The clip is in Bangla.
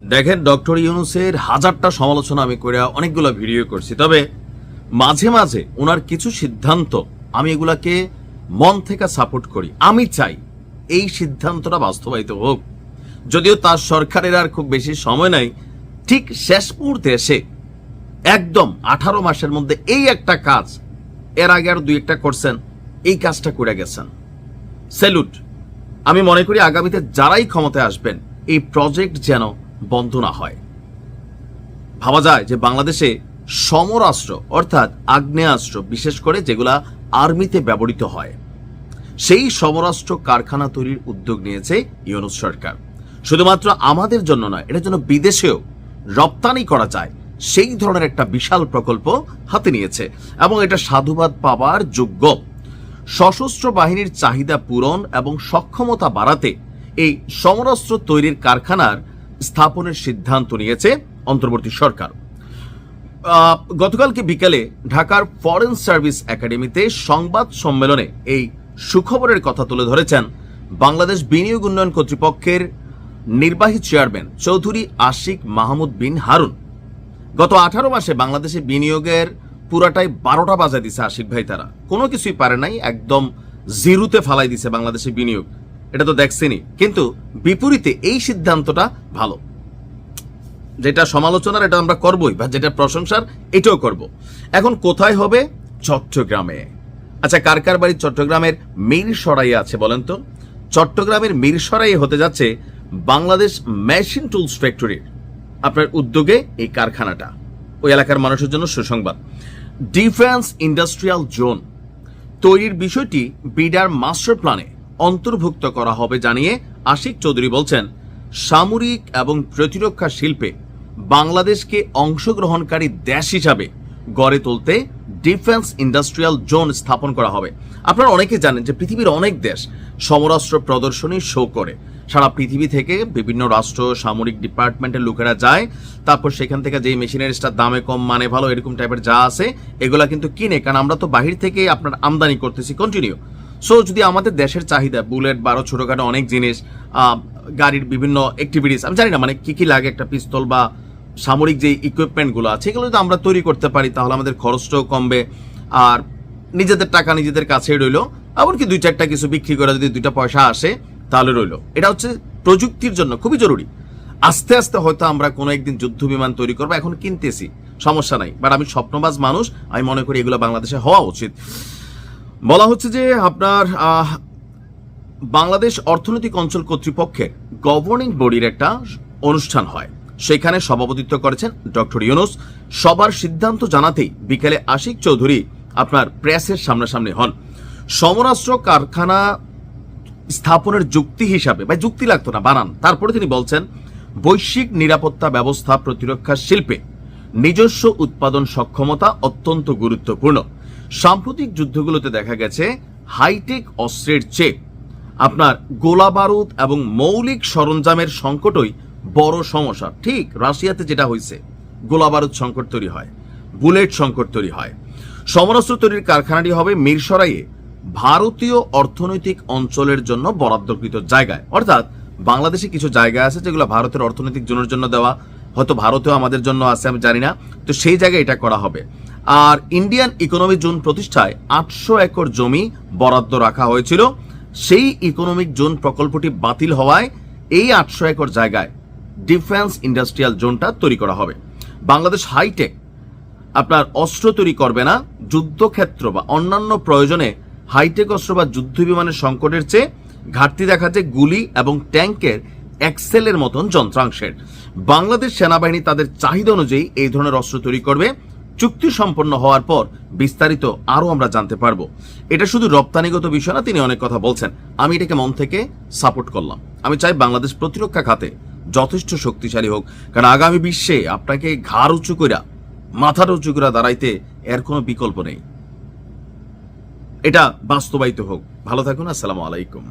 দেখেন, ডক্টর ইউনূসের হাজারটা সমালোচনা আমি করে অনেকগুলো ভিডিও করছি, তবে মাঝে মাঝে ওনার কিছু সিদ্ধান্ত আমি এগুলাকে মন থেকে সাপোর্ট করি। আমি চাই এই সিদ্ধান্তটা বাস্তবায়িত হোক, যদিও তার সরকারের আর খুব বেশি সময় নাই। ঠিক শেষ মুহূর্তে এসে একদম 18 মাসের মধ্যে এই একটা কাজ, এর আগে আর দুই একটা করছেন, এই কাজটা করে গেছেন। স্যালুট। আমি মনে করি আগামীতে যারাই ক্ষমতায় আসবেন এই প্রজেক্ট যেন বন্ধ না হয়। ভাবা যায় যে বাংলাদেশে সমরাস্ত্র অর্থাৎ আগ্নেয়াস্ত্র, বিশেষ করে যেগুলা আর্মিতে ব্যবহৃত হয়, সেই সমরাস্ত্র কারখানা তৈরির উদ্যোগ নিয়েছে ইউনূস সরকার। শুধুমাত্র আমাদের জন্য নয়, এটার জন্য বিদেশেও রপ্তানি করা যায় সেই ধরনের একটা বিশাল প্রকল্প হাতে নিয়েছে এবং এটা সাধুবাদ পাওয়ার যোগ্য। সশস্ত্র বাহিনীর চাহিদা পূরণ এবং সক্ষমতা বাড়াতে এই সমরাস্ত্র তৈরির কারখানার স্থাপনের সিদ্ধান্ত নিয়েছে অন্তর্বর্তী সরকার। গতকালকে বিকেলে ঢাকার ফরেন সার্ভিস একাডেমিতে সংবাদ সম্মেলনে এই সুখবরের কথা তুলে ধরেছেন বাংলাদেশ বিনিয়োগ উন্নয়ন কর্তৃপক্ষের নির্বাহী চেয়ারম্যান চৌধুরী আশিক মাহমুদ বিন হারুন। গত 18 মাসে বাংলাদেশে বিনিয়োগের পুরাটাই 12টা বাজায় দিছে আশিক ভাই। তারা কোনো কিছুই পারে নাই, একদম জিরোতে ফালাই দিছে বাংলাদেশে বিনিয়োগ। এটা তো দেখছেনই। কিন্তু বিপরীতে এই সিদ্ধান্তটা ভালো, যেটা সমালোচনার এটা আমরা করবই, বা যেটা প্রশংসার এটাও করব। এখন কোথায় হবে? চট্টগ্রামে। আচ্ছা, কার কার বাড়ি চট্টগ্রামের মিরসরাইয়ে আছে বলেন তো? চট্টগ্রামের মিরসরাইয়ে হতে যাচ্ছে বাংলাদেশ মেশিন টুলস ফ্যাক্টরির আপনার উদ্যোগে এই কারখানাটা। ওই এলাকার মানুষের জন্য সুসংবাদ। ডিফেন্স ইন্ডাস্ট্রিয়াল জোন তৈরির বিষয়টি বিডার মাস্টার প্ল্যানে অন্তর্ভুক্ত করা হবে জানিয়ে আশিক চৌধুরী বলছেন, সামরিক এবং প্রতিরক্ষা শিল্পে বাংলাদেশকে অংশগ্রহণকারী দেশ হিসাবে গড়ে তুলতে ডিফেন্স ইন্ডাস্ট্রিয়াল জোন স্থাপন করা হবে। আপনারা অনেকে জানেন যে পৃথিবীর অনেক দেশ সমরাস্ত্র প্রদর্শনী শো করে। সারা পৃথিবী থেকে বিভিন্ন রাষ্ট্র সামরিক ডিপার্টমেন্টের লোকেরা যায়, তারপর সেখান থেকে যে মেশিনারিজটার দামে কম মানে ভালো এরকম টাইপের যা আছে এগুলা কিন্তু কিনে, কারণ আমরা তো বাহির থেকে আপনার আমদানি করতেছি কন্টিনিউ। সো যদি আমাদের দেশের চাহিদা বুলেট, 12 ছোটখাটো অনেক জিনিস, গাড়ির বিভিন্ন অ্যাক্টিভিটিস, আমি জানি না মানে কি কি লাগে একটা পিস্তল বা সামরিক যে ইকুইপমেন্টগুলো আছে এগুলো যদি আমরা তৈরি করতে পারি তাহলে আমাদের খরচটাও কমবে, আর নিজেদের টাকা নিজেদের কাছেই রইলো। এমনকি 2-4টা কিছু বিক্রি করে যদি 2টা পয়সা আসে তাহলে রইলো। এটা হচ্ছে প্রযুক্তির জন্য খুবই জরুরি। আস্তে আস্তে হয়তো আমরা কোনো একদিন যুদ্ধ বিমান তৈরি করবো, এখন কিনতেছি, সমস্যা নাই। বাট আমি স্বপ্নবাজ মানুষ, আমি মনে করি এগুলো বাংলাদেশে হওয়া উচিত। বলা হচ্ছে যে আপনার বাংলাদেশ অর্থনৈতিক অঞ্চল কর্তৃপক্ষের গভর্নিং বডির একটা অনুষ্ঠান হয়, সেখানে সভাপতিত্ব করেছেন ডক্টর ইউনূস। সবার সিদ্ধান্ত জানাতেই বিকেলে আশিক চৌধুরী আপনার প্রেসের সামনাসামনি হন। সমরাস্ত্র কারখানা স্থাপনের যুক্তি হিসাবে, বা যুক্তি লাগতো না, বানান। তারপরে তিনি বলছেন, বৈশ্বিক নিরাপত্তা ব্যবস্থা প্রতিরক্ষা শিল্পে নিজস্ব উৎপাদন সক্ষমতা অত্যন্ত গুরুত্বপূর্ণ। সাম্প্রতিক যুদ্ধগুলোতে দেখা গেছে হাইটেক অস্ত্রের চেয়ে আপনার গোলা বারুদ এবং মৌলিক সরঞ্জামের সংকটই বড় সমস্যা। ঠিক রাশিয়াতে যেটা হয়েছে, গোলা বারুদ সংকট তৈরি হয়, বুলেট সংকট তৈরি হয়। সমরাস্ত্র তৈরির কারখানাটি হবে মিরসরাইয়ে ভারতীয় অর্থনৈতিক অঞ্চলের জন্য বরাদ্দকৃত জায়গায়। অর্থাৎ বাংলাদেশে কিছু জায়গা আছে যেগুলো ভারতের অর্থনৈতিক জোনের জন্য দেওয়া, হয়তো ভারতেও আমাদের জন্য আছে, আমি জানি না। তো সেই জায়গায় এটা করা হবে। আর ইন্ডিয়ান ইকোনমিক জোন প্রতিষ্ঠায় 800 একর জমি বরাদ্দ রাখা হয়েছিল। সেই ইকোনমিক জোন প্রকল্পটি বাতিল হওয়ায় এই 800 একর জায়গায় ডিফেন্স ইন্ডাস্ট্রিয়াল জোনটা তৈরি করা হবে। বাংলাদেশ হাইটেক আপনার অস্ত্র তৈরি করবে না, যুদ্ধক্ষেত্র বা অন্যান্য প্রয়োজনে হাইটেক অস্ত্র বা যুদ্ধ বিমানের সংকটের চেয়ে ঘাটতি দেখা যায় গুলি এবং ট্যাঙ্কের এক্সেলের মতন যন্ত্রাংশের। বাংলাদেশ সেনাবাহিনী তাদের চাহিদা অনুযায়ী এই ধরনের অস্ত্র তৈরি করবে। চুক্তি সম্পন্ন হওয়ার পর বিস্তারিত আরো আমরা জানতে পারবো। এটা শুধু রপ্তানিগত বিষয় না, তিনি অনেক কথা বলছেন, আমি এটাকে মন থেকে সাপোর্ট করলাম। আমি চাই বাংলাদেশ প্রতিরক্ষা খাতে যথেষ্ট শক্তিশালী হোক, কারণ আগামী বিশ্বে আপনাকে ঘাড় উঁচু কইরা, মাথাটা উঁচু করে দাঁড়াইতে এর কোনো বিকল্প নেই। এটা বাস্তবায়িত হোক। ভালো থাকুন। আসসালামু আলাইকুম।